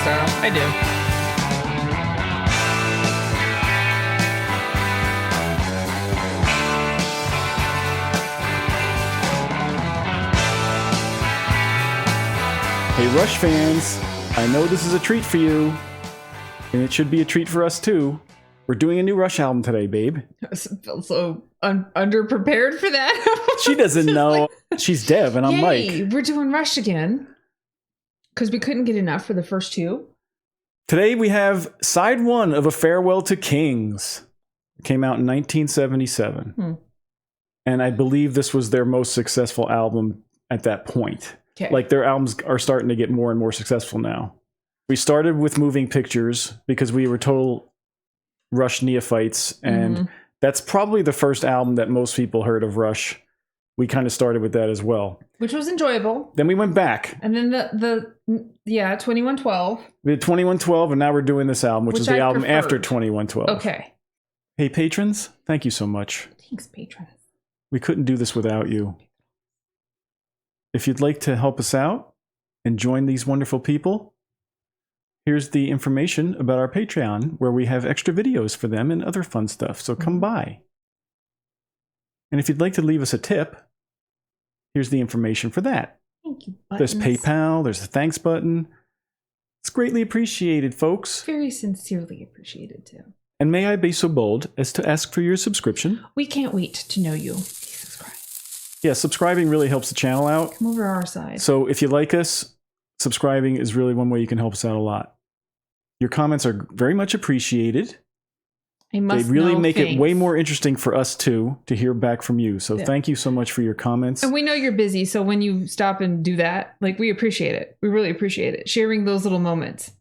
so. I do. Hey, Rush fans, I know this is a treat for you, and it should be a treat for us too. We're doing a new Rush album today, babe. I feel so underprepared for that. She doesn't know. She's Deb, and I'm Yay, Mike. we're doing Rush again. Because we couldn't get enough for the first two. Today we have side one of A Farewell to Kings. It came out in 1977. And I believe this was their most successful album at that point. Okay. Like, their albums are starting to get more and more successful now. We started with Moving Pictures because we were total Rush neophytes, and that's probably the first album that most people heard of Rush. We kind of started with that as well. Which was enjoyable. Then we went back. And then the 2112. We did 2112, and now we're doing this album, which is the album preferred. after 2112. Okay. Hey, patrons, thank you so much. Thanks, patrons. We couldn't do this without you. If you'd like to help us out and join these wonderful people, here's the information about our Patreon, where we have extra videos for them and other fun stuff, so come by. And if you'd like to leave us a tip, here's the information for that. Thank you, There's PayPal, there's a thanks button. It's greatly appreciated, folks. Very sincerely appreciated, too. And may I be so bold as to ask for your subscription? We can't wait to know you. Please subscribe. Yeah, subscribing really helps the channel out. Come over our side. So if you like us, subscribing is really one way you can help us out a lot. Your comments are very much appreciated. They really make it way more interesting for us too to hear back from you. So thank you so much for your comments. And we know you're busy, so when you stop and do that, like, we appreciate it. We really appreciate it. Sharing those little moments.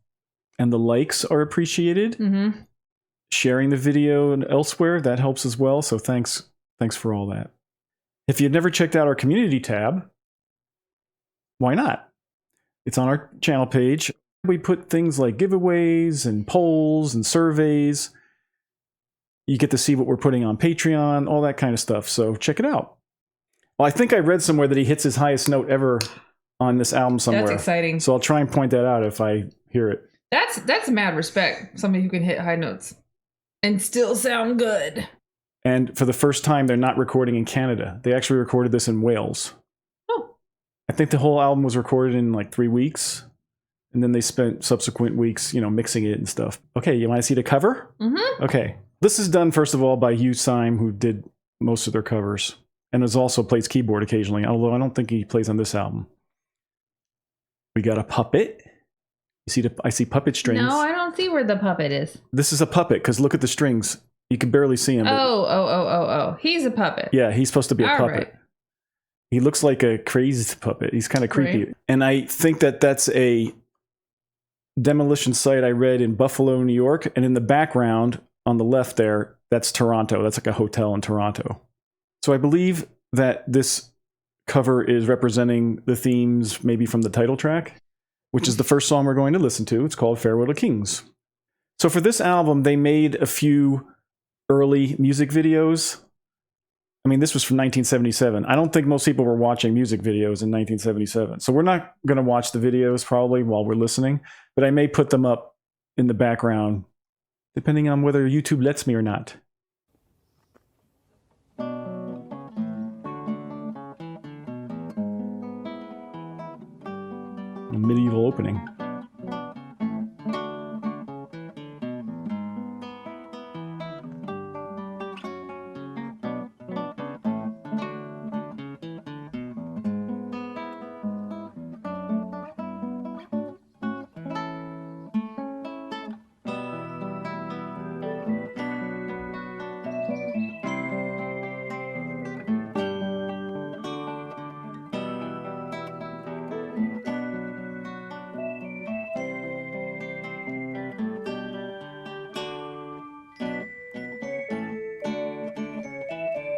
And the likes are appreciated. Sharing the video and elsewhere, that helps as well. So thanks for all that. If you've never checked out our community tab, why not? It's on our channel page. We put things like giveaways and polls and surveys. You get to see what we're putting on Patreon, all that kind of stuff. So check it out. Well, I think I read somewhere that he hits his highest note ever on this album somewhere. That's exciting. So I'll try and point that out if I hear it. That's mad respect. Somebody who can hit high notes and still sound good. And for the first time, they're not recording in Canada. They actually recorded this in Wales. Oh. I think the whole album was recorded in like 3 weeks. And then they spent subsequent weeks, mixing it and stuff. Okay, you want to see the cover? Okay. This is done, first of all, by Hugh Syme, who did most of their covers. And has also plays keyboard occasionally, although I don't think he plays on this album. We got a puppet. You see I see puppet strings. No, I don't see where the puppet is. This is a puppet, because look at the strings. You can barely see him. Oh. He's a puppet. Yeah, he's supposed to be a All puppet. right. He looks like a crazed puppet. He's kind of creepy. Right. And I think that's a demolition site I read in Buffalo, New York. And in the background, on the left there, that's Toronto. That's like a hotel in Toronto. So I believe that this cover is representing the themes maybe from the title track, which is the first song we're going to listen to. It's called Farewell to Kings. So for this album, they made a few early music videos. I mean, this was from 1977. I don't think most people were watching music videos in 1977. So we're not going to watch the videos probably while we're listening, but I may put them up in the background, depending on whether YouTube lets me or not. A medieval opening.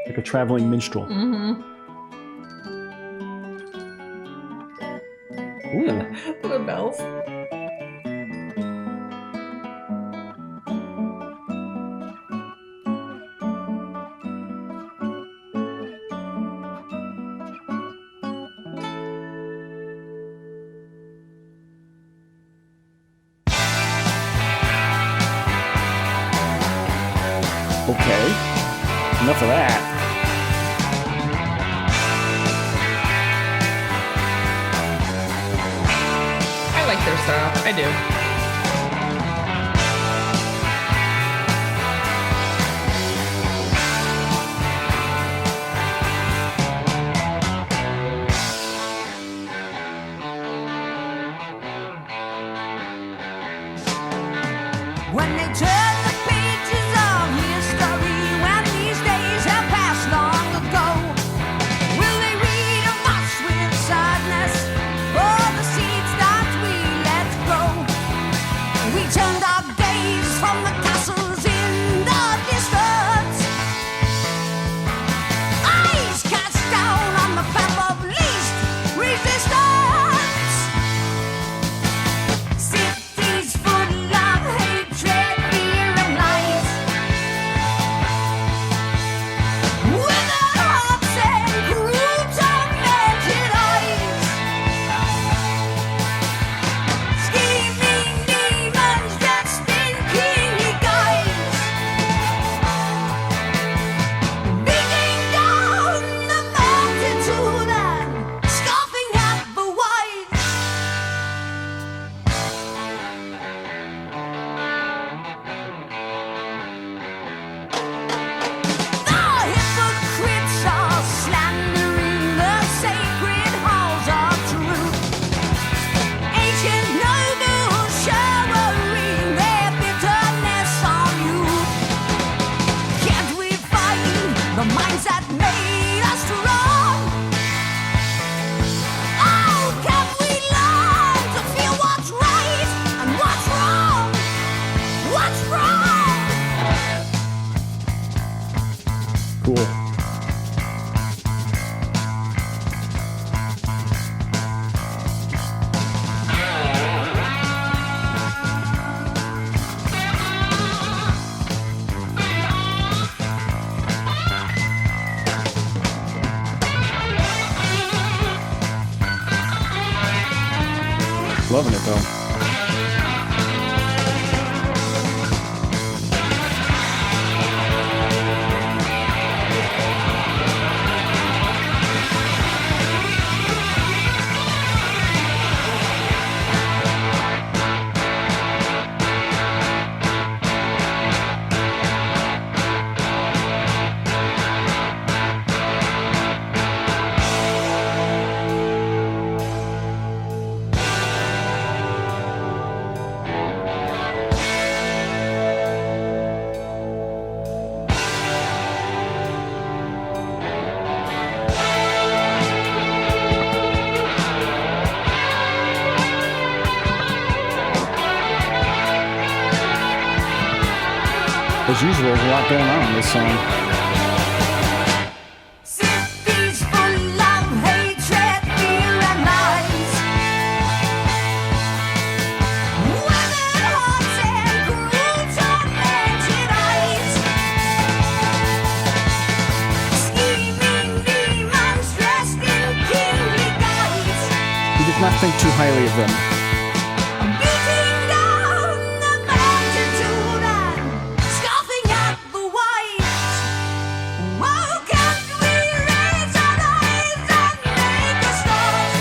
Like a traveling minstrel. Ooh. The bells. Enough of that. I like their style. I do. When they turn the pages of history, when these days have passed long ago, will they read of us with sadness for the seeds that we let grow? We turned our gaze from the castles in the distance, eyes cast down on the path of least resistance. Cities full of hatred, fear, and lies, with their hearts and cruel tormented eyes, scheming demons dressed in kingly guise, beating down the multitude and scoffing at the wise. The hypocrites are slandering the sacred halls of truth. Ancient nobles showering their bitterness on you. Can't we find the minds that made us strong? Oh, can we learn to feel what's right and what's wrong? What's wrong? Cool. Loving it though. As usual, there's a lot going on in this song. Cities full of hatred, fear, and lies, with their hearts and cruel tormented eyes, scheming demons dressed in kingly guise, He did not think too highly of them. beating down the multitude and scoffing at the wise. Oh, can't we raise our eyes and make a start?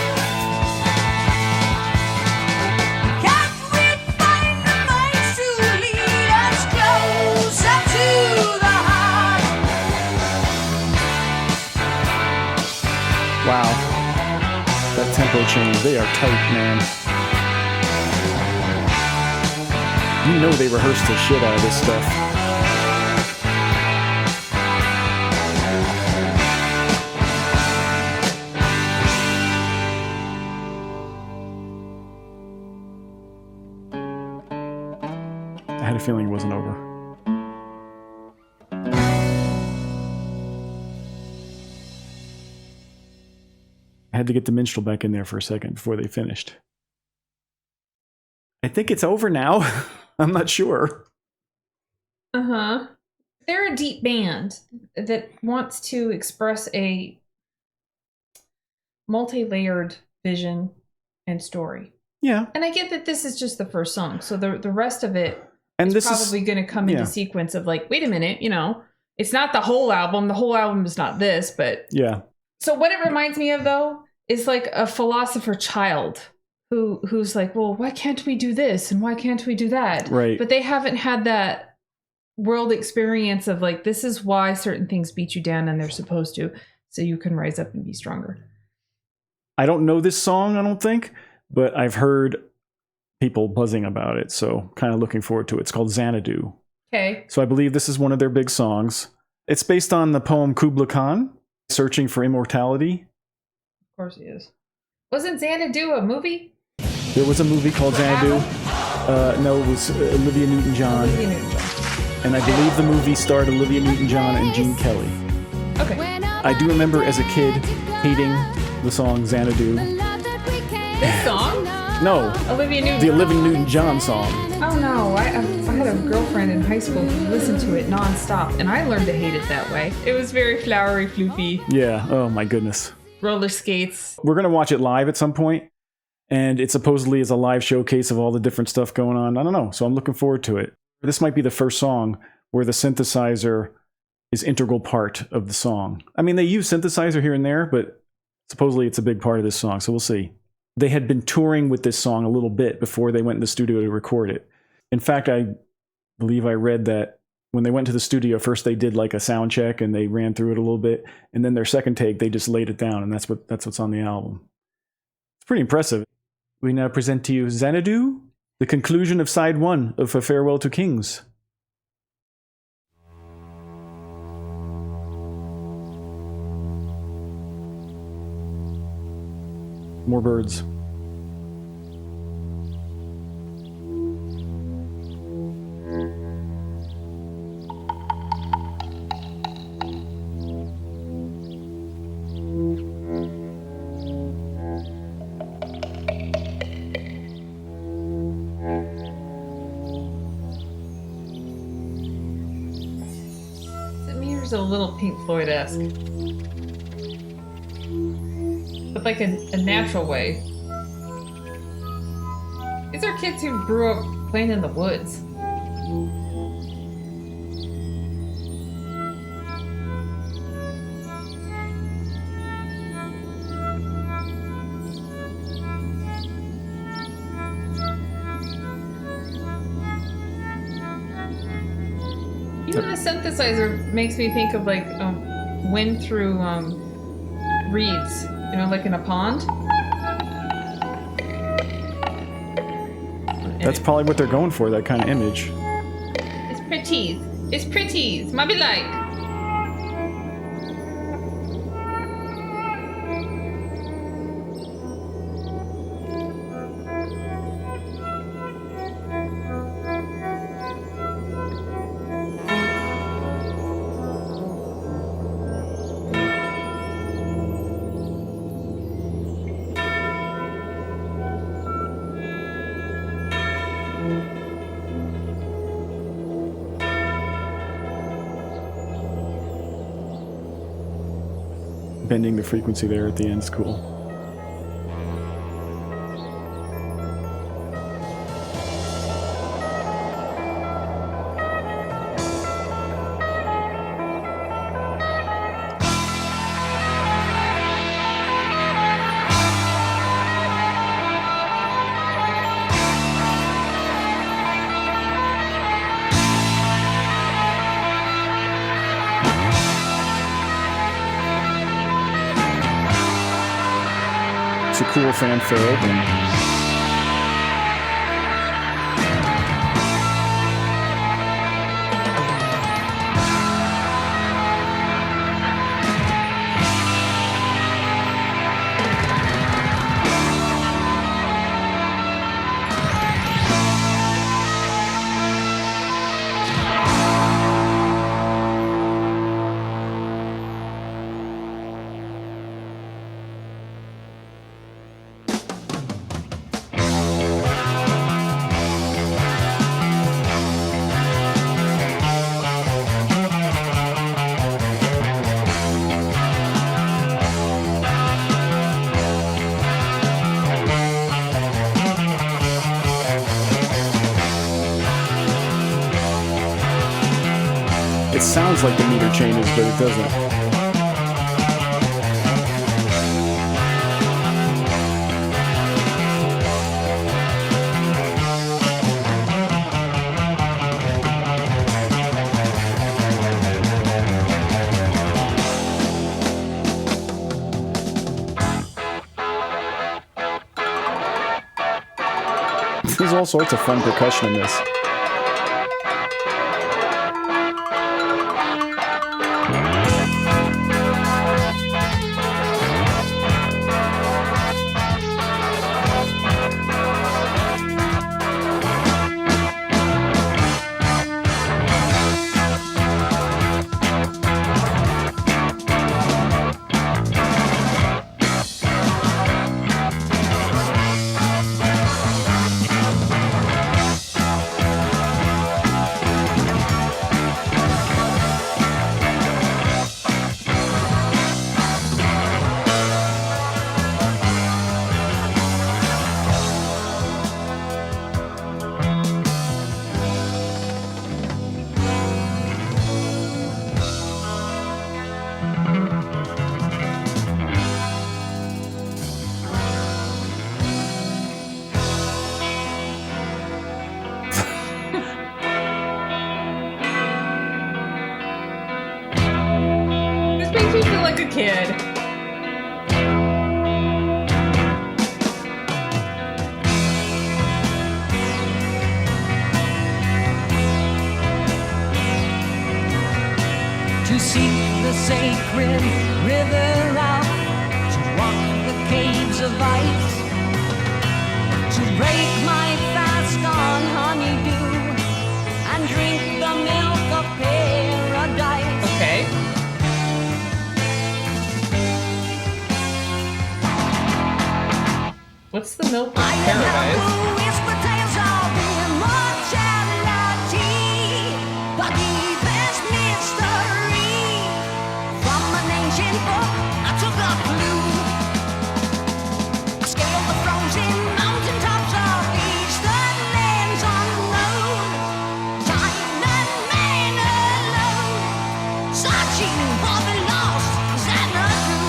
Can't we find the minds to lead us closer to the heart? Wow. That tempo change, they are tight, man. You know they rehearsed the shit out of this stuff. I had a feeling it wasn't over. I had to get the minstrel back in there for a second before they finished. I think it's over now. I'm not sure. Uh-huh. They're a deep band that wants to express a multi-layered vision and story. Yeah. And I get that this is just the first song, so the rest of it And is this probably is going to come yeah. into sequence of like, wait a minute, you know, It's not the whole album. The whole album is not this, but Yeah. so what it reminds me of though is like a philosopher child who's like, well, why can't we do this and why can't we do that? Right. But they haven't had that world experience of like, this is why certain things beat you down and they're supposed to, so you can rise up and be stronger. I don't know this song, I don't think, but I've heard people buzzing about it, so kind of looking forward to it. It's called Xanadu. Okay. So I believe this is one of their big songs. It's based on the poem Kubla Khan, Searching for Immortality. Of course he is. Wasn't Xanadu a movie? There was a movie called Xanadu. No, it was Olivia Newton-John. Olivia Newton-John. And I believe the movie starred Olivia Newton-John and Gene Kelly. Okay. I do remember as a kid hating the song Xanadu. This song? No, Olivia Newton. the Olivia Newton-John song. Oh no, I had a girlfriend in high school who listened to it nonstop, and I learned to hate it that way. It was very flowery, floofy, Yeah, oh my goodness. roller skates. We're going to watch it live at some point, and it supposedly is a live showcase of all the different stuff going on. I don't know, so I'm looking forward to it. This might be the first song where the synthesizer is integral part of the song. I mean, they use synthesizer here and there, but supposedly it's a big part of this song, so we'll see. They had been touring with this song a little bit before they went in the studio to record it. In fact, I believe I read that when they went to the studio, first they did like a sound check and they ran through it a little bit, and then their second take, they just laid it down, and that's what's on the album. It's pretty impressive. We now present to you Xanadu, the conclusion of side 1 of A Farewell to Kings. More birds. To me, there's a little Pink Floyd-esque. But like a natural way. These are kids who grew up playing in the woods. Even the synthesizer makes me think of like wind through reeds, you know, like in a pond. That's probably what they're going for, that kind of image. It's pretty. It's pretty. It's might be like. Bending the frequency there at the end is cool. It's a cool fanfare opening. sounds like the meter changes, but it doesn't. There's all sorts of fun percussion in this. This makes me feel like a kid. To seek the sacred river out, to walk the caves of ice, to break my fast on honeydew and drink the milk of paradise. Okay. What's the milk of I am paradise? who whisper tales of immortality, the deepest mystery. From an ancient book, I took a clue. I scaled the frozen mountaintops of eastern lands unknown. Time and man alone, searching for the lost Xanadu.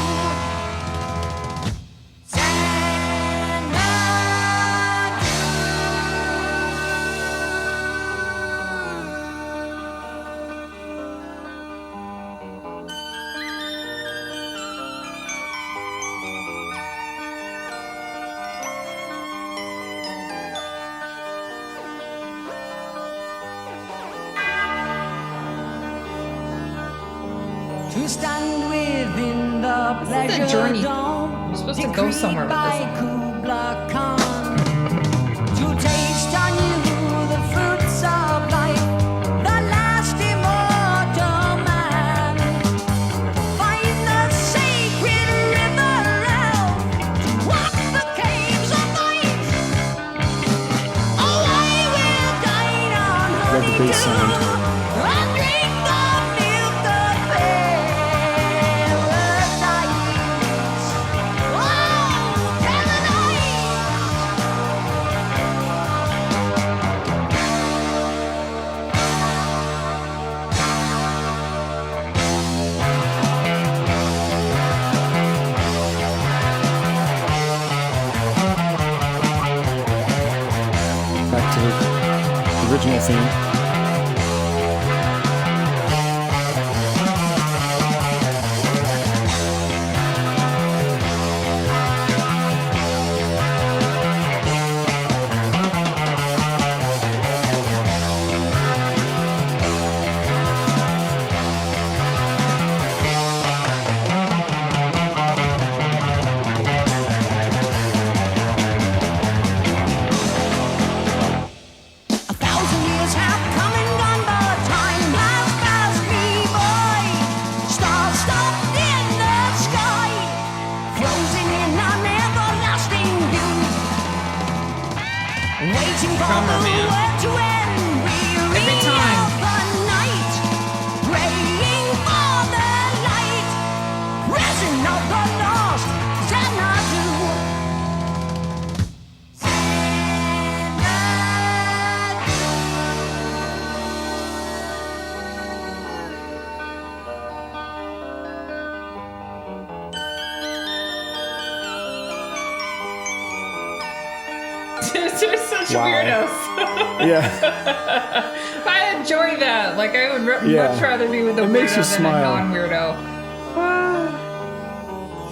To stand within the This is a pleasure journey. dome, You're supposed to go somewhere with decreed this. by Kubla Khan. To taste anew the fruits of life, the last immortal man. Find the sacred river out, to walk the caves of ice. Oh, I will dine on Love the bass sound. honeydew and drink the milk of paradise. Oh, paradise. Back to the original theme. A thousand years have They're such Wow. weirdos. Yeah. I enjoy that. Like, I would Yeah. much rather be with a It weirdo makes you than smile. a non-weirdo.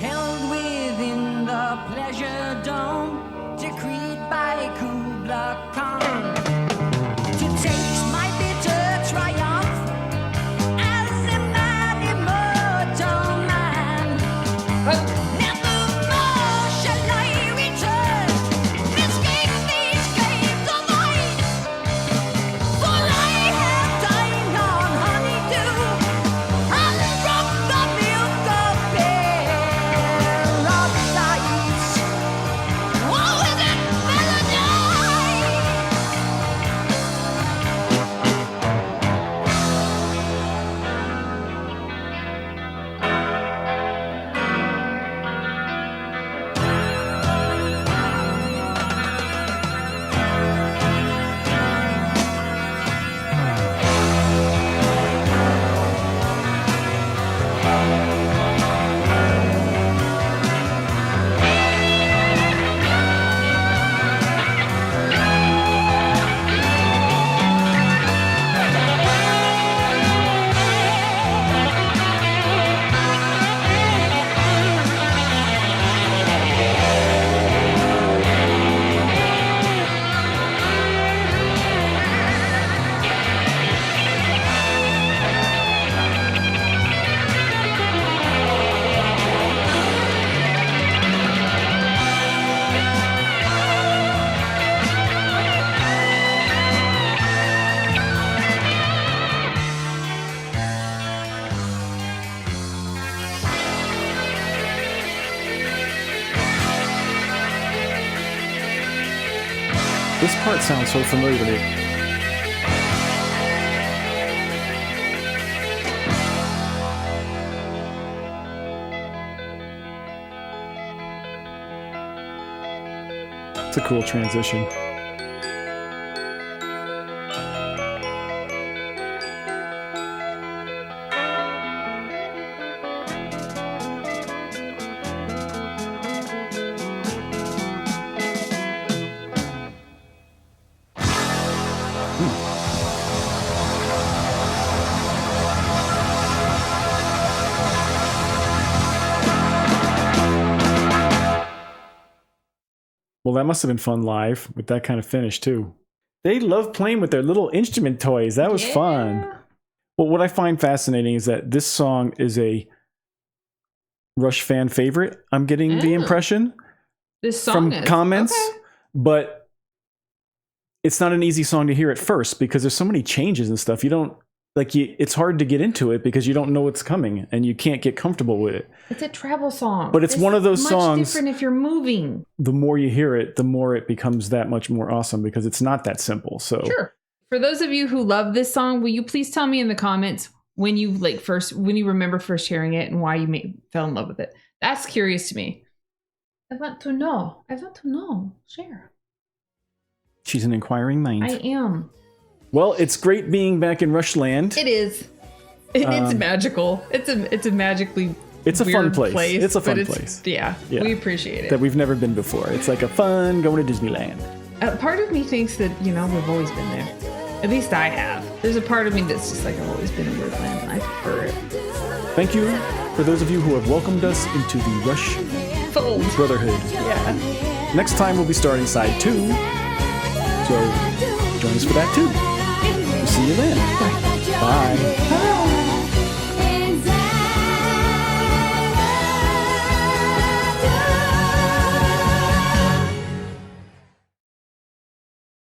Held within the pleasure dome, decreed by Kubla Khan. To taste my bitter triumph as a man, immortal man. Nevermore shall I return, escape these flames of ice. For I have dined on honeydew and drunk the milk of paradise. Oh, is it paradise? This part sounds so familiar to me. It's a cool transition. Well, that must have been fun live with that kind of finish, too. They love playing with their little instrument toys. That was fun. Well, what I find fascinating is that this song is a Rush fan favorite. I'm getting the impression This song from is. comments, Okay. but it's not an easy song to hear at first because there's so many changes and stuff. You don't it's hard to get into it because you don't know what's coming and you can't get comfortable with it. It's a travel song. But it's one of those much songs- different if you're moving. The more you hear it, the more it becomes that much more awesome because it's not that simple. So Sure. For those of you who love this song, will you please tell me in the comments when you remember first hearing it and why you fell in love with it? That's curious to me. I want to know. Share. she's an inquiring mind. I am. Well, it's great being back in Rushland. It is. It's magical. It's a magically It's a fun weird place. It's a but fun place. Yeah, Yeah. we appreciate it. That we've never been before. It's like a fun going to Disneyland. Part of me thinks that, we've always been there. At least I have. There's a part of me that's just like, I've always been in Weirdland and I prefer it. Thank you for those of you who have welcomed us into the Rush Fold. Brotherhood. Yeah. Next time we'll be starting side 2. So join us for that too. We'll see you then. Bye. Bye.